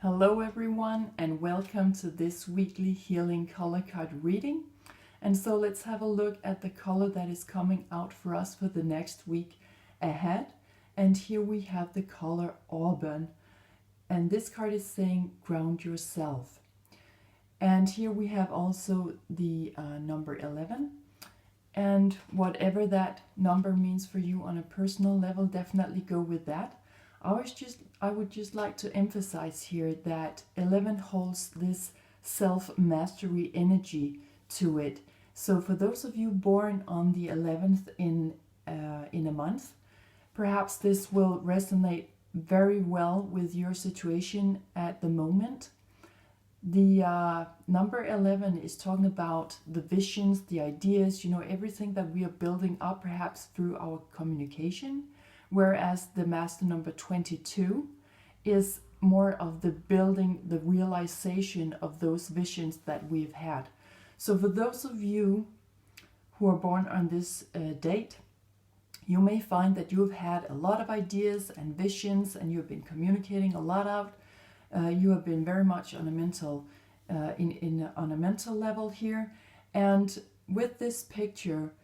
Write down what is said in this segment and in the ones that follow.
Hello everyone and welcome to this weekly healing color card reading. And so let's have a look at the color that is coming out for us for the next week ahead. And here we have the color Auburn. And this card is saying ground yourself. And here we have also the number 11. And whatever that number means for you on a personal level, definitely go with that. I would just like to emphasize here that 11 holds this self-mastery energy to it. So for those of you born on the 11th in a month, perhaps this will resonate very well with your situation at the moment. The number 11 is talking about the visions, the ideas, everything that we are building up perhaps through our communication. Whereas the master number 22 is more of the building, the realization of those visions that we've had. So for those of you who are born on this date, you may find that you've had a lot of ideas and visions and you've been communicating a lot out. You have been very much on a mental, on a mental level here. And with this picture,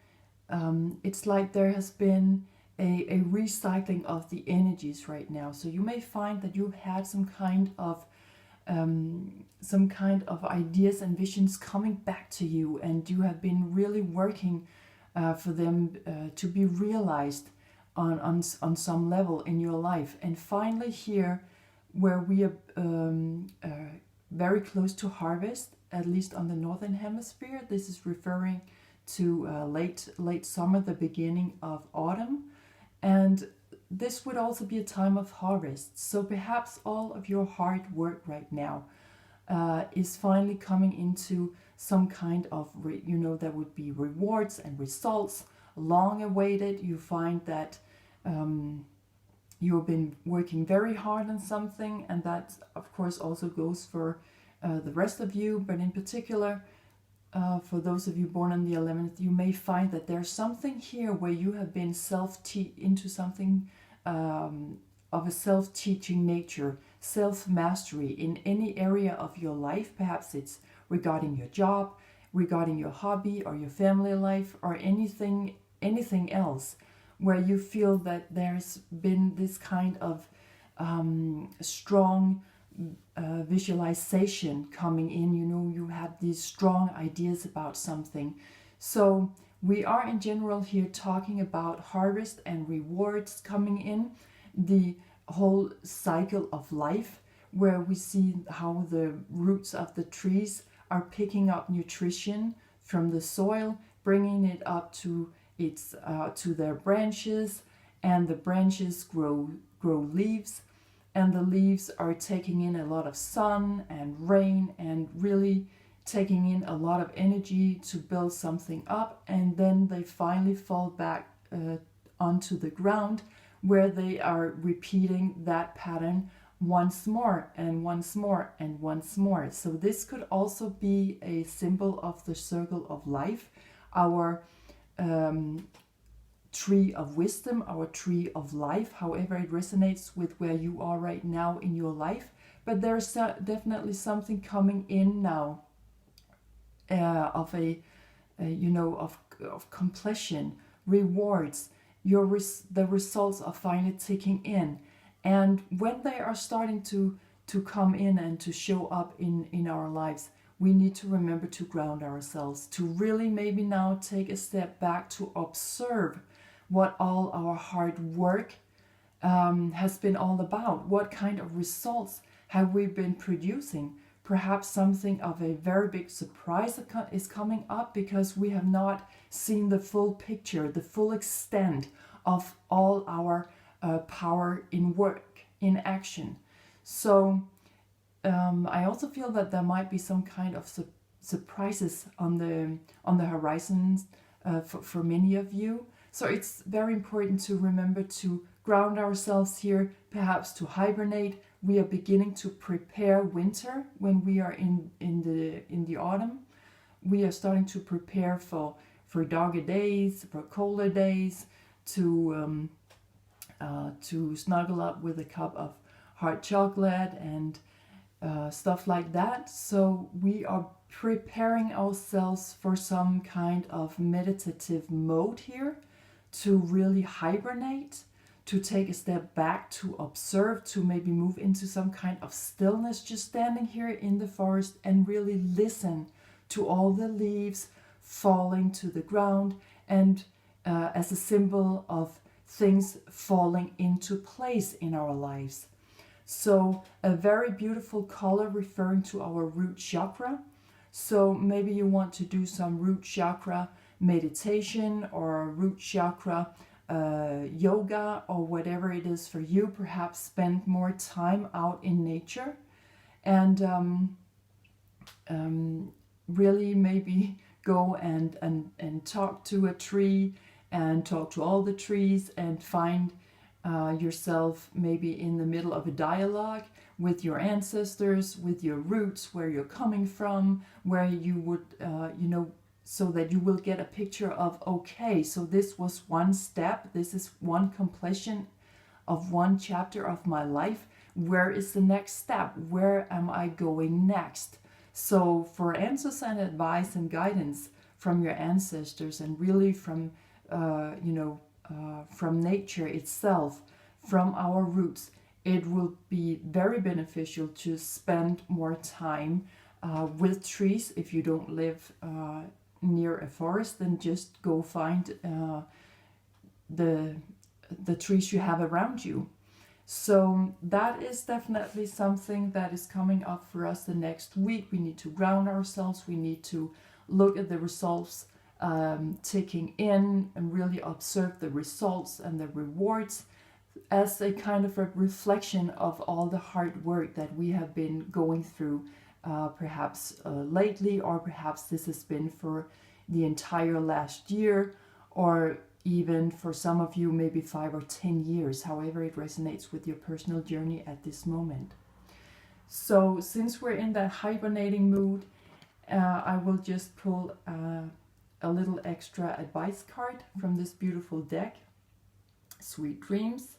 it's like there has been a recycling of the energies right now. So you may find that you've had some kind of ideas and visions coming back to you, and you have been really working for them to be realized on some level in your life. And finally here, where we are very close to harvest, at least on the northern hemisphere, this is referring to late summer, the beginning of autumn. And this would also be a time of harvest. So perhaps all of your hard work right now is finally coming into some kind of, there would be rewards and results, long awaited. You find that you've been working very hard on something, and that of course also goes for the rest of you, but in particular, for those of you born on the 11th, you may find that there's something here where you have been into something of a self-teaching nature, self-mastery in any area of your life. Perhaps it's regarding your job, regarding your hobby or your family life, or anything else where you feel that there's been this kind of strong visualization coming in. You have these strong ideas about something. So we are in general here talking about harvest and rewards coming in, the whole cycle of life, where we see how the roots of the trees are picking up nutrition from the soil, bringing it up to their branches, and the branches grow leaves. And the leaves are taking in a lot of sun and rain and really taking in a lot of energy to build something up. And then they finally fall back onto the ground, where they are repeating that pattern once more and once more and once more. So this could also be a symbol of the circle of life, our tree of wisdom, our tree of life, however it resonates with where you are right now in your life. But there's definitely something coming in now of completion, rewards. The results are finally ticking in, and when they are starting to come in and to show up in our lives, we need to remember to ground ourselves, to really maybe now take a step back to observe what all our hard work has been all about. What kind of results have we been producing? Perhaps something of a very big surprise is coming up, because we have not seen the full picture, the full extent of all our power in work, in action. So I also feel that there might be some kind of surprises on the horizons for many of you. So it's very important to remember to ground ourselves here, perhaps to hibernate. We are beginning to prepare winter when we are in the autumn. We are starting to prepare for darker days, for colder days, to snuggle up with a cup of hot chocolate and stuff like that. So we are preparing ourselves for some kind of meditative mode here, to really hibernate, to take a step back, to observe, to maybe move into some kind of stillness, just standing here in the forest and really listen to all the leaves falling to the ground, and as a symbol of things falling into place in our lives. So a very beautiful color referring to our root chakra. So maybe you want to do some root chakra meditation or root chakra yoga, or whatever it is for you. Perhaps spend more time out in nature, and really maybe go and talk to a tree, and talk to all the trees, and find yourself maybe in the middle of a dialogue with your ancestors, with your roots, where you're coming from, where you would, so that you will get a picture of, okay, so this was one step, this is one completion of one chapter of my life. Where is the next step? Where am I going next? So for answers and advice and guidance from your ancestors, and really from, from nature itself, from our roots, it will be very beneficial to spend more time with trees. If you don't live near a forest, then just go find the trees you have around you. So that is definitely something that is coming up for us the next week. We need to ground ourselves. We need to look at the results ticking in, and really observe the results and the rewards as a kind of a reflection of all the hard work that we have been going through, perhaps lately, or perhaps this has been for the entire last year, or even for some of you maybe 5 or 10 years, however it resonates with your personal journey at this moment. So since we're in that hibernating mood, I will just pull a little extra advice card from this beautiful deck, Sweet Dreams.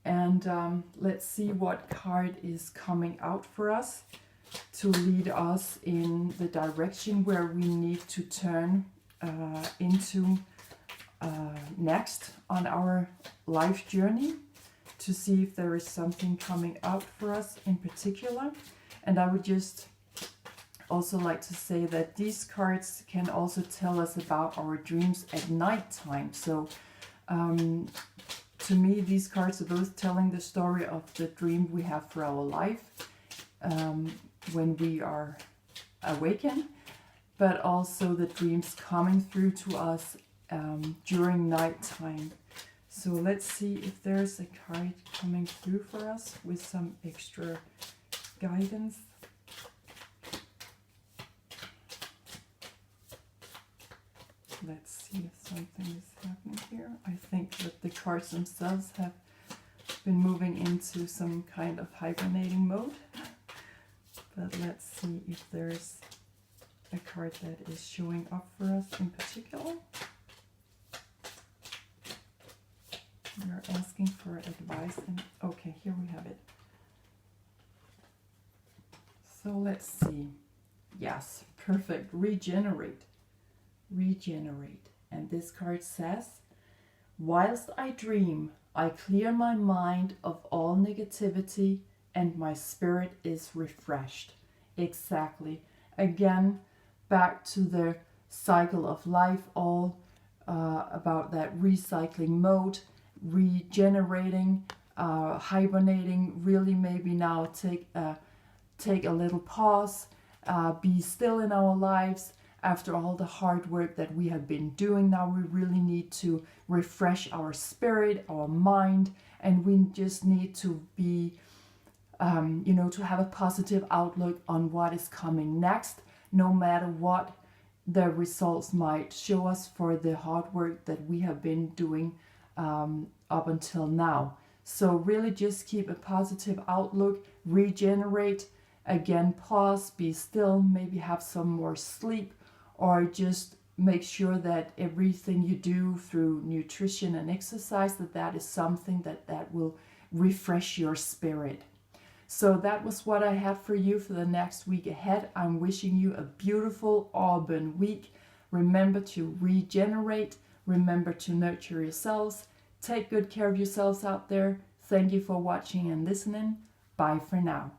And let's see what card is coming out for us to lead us in the direction where we need to turn into next on our life journey, to see if there is something coming out for us in particular. And I would just also like to say that these cards can also tell us about our dreams at night time. So to me, these cards are both telling the story of the dream we have for our life when we are awakened, but also the dreams coming through to us during nighttime. So let's see if there's a card coming through for us with some extra guidance. Let's see if something is happening here. I think that the cards themselves have been moving into some kind of hibernating mode. But let's see if there's a card that is showing up for us in particular. We're asking for advice, and okay, here we have it. So let's see. Yes, perfect. Regenerate. Regenerate. And this card says, whilst I dream, I clear my mind of all negativity and my spirit is refreshed. Exactly. Again, back to the cycle of life, all about that recycling mode, regenerating, hibernating. Really maybe now take a little pause, be still in our lives. After all the hard work that we have been doing, now we really need to refresh our spirit, our mind, and we just need to be, to have a positive outlook on what is coming next, no matter what the results might show us for the hard work that we have been doing up until now. So really just keep a positive outlook, regenerate, again, pause, be still, maybe have some more sleep, or just make sure that everything you do through nutrition and exercise, that is something that will refresh your spirit. So that was what I have for you for the next week ahead. I'm wishing you a beautiful auburn week. Remember to regenerate. Remember to nurture yourselves. Take good care of yourselves out there. Thank you for watching and listening. Bye for now.